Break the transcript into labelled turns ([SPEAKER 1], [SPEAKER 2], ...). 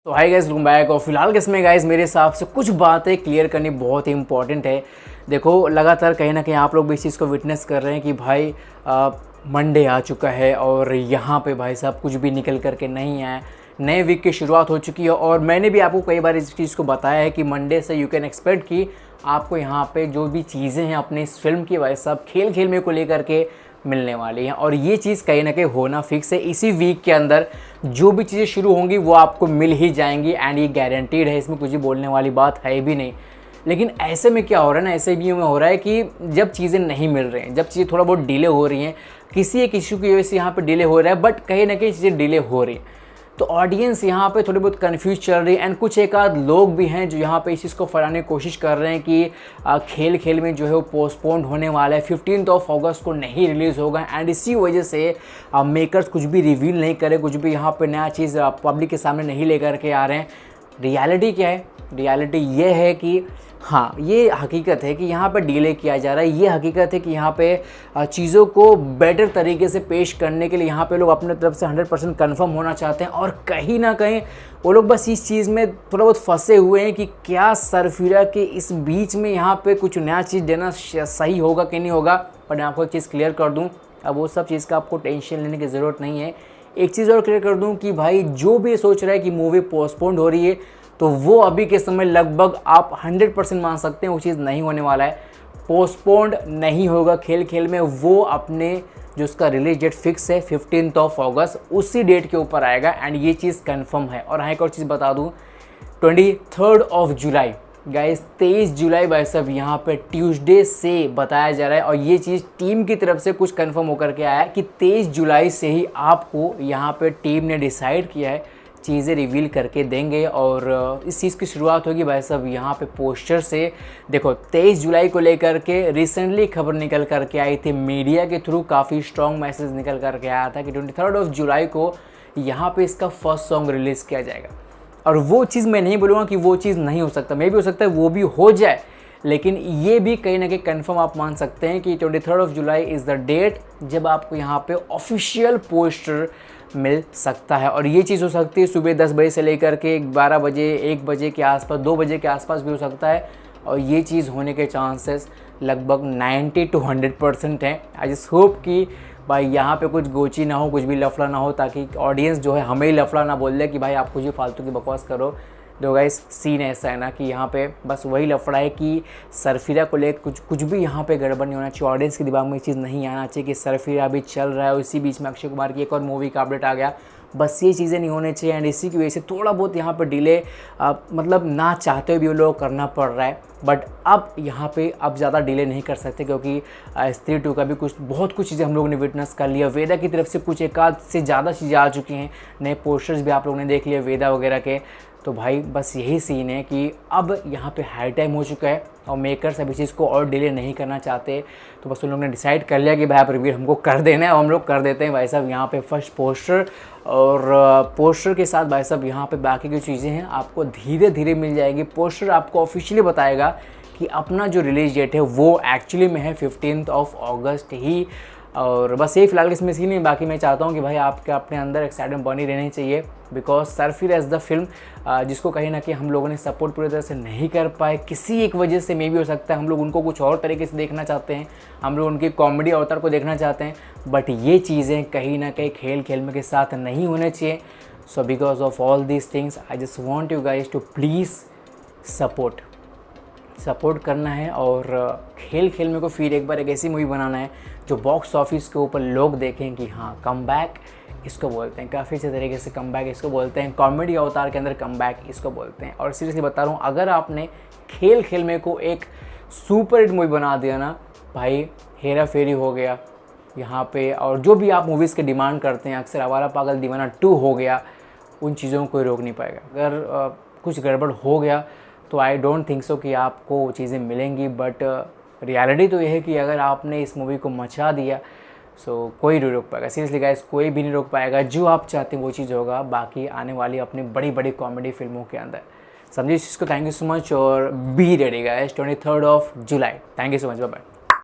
[SPEAKER 1] तो hi guys, welcome back. और फिलहाल इसमें गाइस मेरे हिसाब से कुछ बातें क्लियर करनी बहुत ही इंपॉर्टेंट है। देखो, लगातार कहीं ना कहीं आप लोग भी इस चीज़ को विटनेस कर रहे हैं कि भाई मंडे आ चुका है और यहाँ पे भाई साहब कुछ भी निकल करके नहीं आया। नए वीक की शुरुआत हो चुकी है और मैंने भी आपको कई बार इस चीज़ को बताया है कि मंडे से यू कैन एक्सपेक्ट कि आपको यहाँ पे जो भी चीज़ें हैं अपने इस फिल्म की भाई साहब खेल खेल में को लेकर के मिलने वाली हैं। और ये चीज़ कहीं ना कहीं होना फिक्स है। इसी वीक के अंदर जो भी चीज़ें शुरू होंगी वो आपको मिल ही जाएंगी एंड ये गारंटीड है, इसमें कुछ भी बोलने वाली बात है भी नहीं। लेकिन ऐसे में क्या हो रहा है ना, ऐसे भी में हो रहा है कि जब चीज़ें नहीं मिल रही हैं, जब चीज़ें थोड़ा बहुत डिले हो रही हैं, किसी एक इशू की वजह से यहाँ पे डिले हो रहा है, बट कहीं ना कहीं चीज़ें डिले हो रही हैं, तो ऑडियंस यहाँ पे थोड़ी बहुत कंफ्यूज चल रही है। एंड कुछ एक आध लोग भी हैं जो यहाँ पे इस चीज़ को फैलाने की कोशिश कर रहे हैं कि खेल खेल में जो है वो पोस्टपोन्ड होने वाला है, 15 अगस्त को नहीं रिलीज़ होगा। एंड इसी वजह से मेकर्स कुछ भी रिवील नहीं करे, कुछ भी यहाँ पे नया चीज़ पब्लिक के सामने नहीं लेकर के आ रहे हैं। रियलिटी क्या है? रियलिटी ये है कि हाँ, ये हकीकत है कि यहाँ पे डिले किया जा रहा है। ये हकीकत है कि यहाँ पे चीज़ों को बेटर तरीके से पेश करने के लिए यहाँ पे लोग अपने तरफ से 100% कन्फर्म होना चाहते हैं। और कहीं ना कहीं वो लोग बस इस चीज़ में थोड़ा बहुत फंसे हुए हैं कि क्या सरफिरा के इस बीच में यहाँ पे कुछ नया चीज़ देना सही होगा कि नहीं होगा। पर मैं आपको एक चीज़ क्लियर कर दूँ, अब वो सब चीज़ का आपको टेंशन लेने की ज़रूरत नहीं है। एक चीज़ और क्लियर कर दूँ कि भाई जो भी सोच रहा है कि मूवी पोस्टपोन्ड हो रही है, तो वो अभी के समय लगभग आप 100% मान सकते हैं वो चीज़ नहीं होने वाला है। पोस्टपोन्ड नहीं होगा खेल खेल में। वो अपने जो उसका रिलीज डेट फिक्स है 15 अगस्त, उसी डेट के ऊपर आएगा एंड ये चीज़ कंफर्म है। और हाँ, एक और चीज़ बता दूँ, 23 जुलाई गाइस, 23 जुलाई भाई साहब यहाँ पे ट्यूसडे से बताया जा रहा है। और ये चीज़ टीम की तरफ से कुछ कंफर्म होकर के आया है कि 23 जुलाई से ही आपको यहाँ पे टीम ने डिसाइड किया है, चीज़ें रिवील करके देंगे। और इस चीज़ की शुरुआत होगी भाई साहब यहाँ पे पोस्टर से। देखो, 23 जुलाई को लेकर के रिसेंटली खबर निकल करके आई थी मीडिया के थ्रू, काफ़ी स्ट्रॉन्ग मैसेज निकल करके आया था कि 23 जुलाई को यहाँ पे इसका फर्स्ट सॉन्ग रिलीज़ किया जाएगा। और वो चीज़ मैं नहीं बोलूँगा कि वो चीज़ नहीं हो सकता, मे भी हो सकता है वो भी हो जाए, लेकिन ये भी कहीं ना कहीं कंफर्म आप मान सकते हैं कि 23 जुलाई इज़ द डेट जब आपको यहाँ पे ऑफिशियल पोस्टर मिल सकता है। और ये चीज़ हो सकती है सुबह 10 बजे से लेकर के 12 बजे, 1 बजे के आसपास, 2 बजे के आसपास भी हो सकता है। और ये चीज़ होने के चांसेस लगभग 90 to 100% हैं। आई जस्ट होप कि भाई यहाँ पे कुछ गोची ना हो, कुछ भी लफड़ा ना हो, ताकि ऑडियंस जो है हमें ही लफड़ा ना बोल दे कि भाई आप कुछ भी फालतू की बकवास करो। दो गाइस, सीन ऐसा है ना कि यहाँ पे बस वही लफड़ा है कि सरफिरा को लेकर कुछ भी यहाँ पे गड़बड़ नहीं होना चाहिए। ऑडियंस के दिमाग में ये चीज़ नहीं आना चाहिए कि सरफिरा अभी चल रहा है और इसी बीच में अक्षय कुमार की एक और मूवी का अपडेट आ गया। बस ये चीज़ें नहीं होनी चाहिए। एंड इसी की वजह से थोड़ा बहुत यहाँ पर डिले मतलब ना चाहते हुए भी वो लोग करना पड़ रहा है। बट अब यहाँ पे अब ज़्यादा डिले नहीं कर सकते, क्योंकि स्त्री 2 का भी बहुत कुछ चीज़ें हम लोगों ने विटनेस कर लिया। वेदा की तरफ से कुछ एक आध से ज़्यादा चीज़ें आ चुकी हैं, नए पोस्टर्स भी आप लोगों ने देख लिए वेदा वगैरह के। तो भाई बस यही सीन है कि अब यहाँ पे हाई टाइम हो चुका है और मेकर्स अब इस चीज़ को और डिले नहीं करना चाहते। तो बस उन लोगों ने डिसाइड कर लिया कि भाई आप रिव्यू हमको कर देना है और हम लोग कर देते हैं भाई साहब यहाँ पे फर्स्ट पोस्टर। और पोस्टर के साथ भाई साहब यहाँ पे बाकी की चीज़ें हैं आपको धीरे धीरे मिल जाएगी। पोस्टर आपको ऑफिशियली बताएगा कि अपना जो रिलीज डेट है वो एक्चुअली में है 15 अगस्त ही। और बस यही फिलहाल इसमें सीन है। बाकी मैं चाहता हूँ कि भाई आपके अपने अंदर एक्साइटमेंट बनी रहनी चाहिए, because Sarfira is the film जिसको कहीं ना कहीं हम लोगों ने सपोर्ट पूरी तरह से नहीं कर पाए, किसी एक वजह से मे भी हो सकता है। हम लोग उनको कुछ और तरीके से देखना चाहते हैं, हम लोग उनकी कॉमेडी अवतार को देखना चाहते हैं, बट ये चीज़ें कहीं ना कहीं खेल खेल में के साथ नहीं होने चाहिए। So because of all these things I just want you guys to please support करना है। और खेल खेल में को फिर एक बार एक ऐसी मूवी बनाना है जो बॉक्स ऑफिस के ऊपर लोग देखें कि हाँ, कम बैक इसको बोलते हैं, काफ़ी अच्छे तरीके से कम बैक इसको बोलते हैं, कॉमेडी अवतार के अंदर कम बैक इसको बोलते हैं। और सीरियसली बता रहा हूँ, अगर आपने खेल खेल में को एक सुपर हिट मूवी बना दिया ना भाई, हेरा फेरी हो गया यहाँ पे, और जो भी आप मूवीज़ के डिमांड करते हैं, अक्सर आवारा पागल दीवाना 2 हो गया, उन चीज़ों को रोक नहीं पाएगा। अगर कुछ गड़बड़ हो गया तो आई डोंट थिंक सो कि आपको वो चीज़ें मिलेंगी। बट रियलिटी तो ये है कि अगर आपने इस मूवी को मचा दिया, सो कोई नहीं रोक पाएगा। सीरियसली गाइस, कोई भी नहीं रोक पाएगा। जो आप चाहते हैं वो चीज़ होगा बाकी आने वाली अपनी बड़ी बड़ी कॉमेडी फिल्मों के अंदर। समझिए इस चीज़ को। थैंक यू सो मच और be ready guys, 23 July. Thank you so much, bye bye.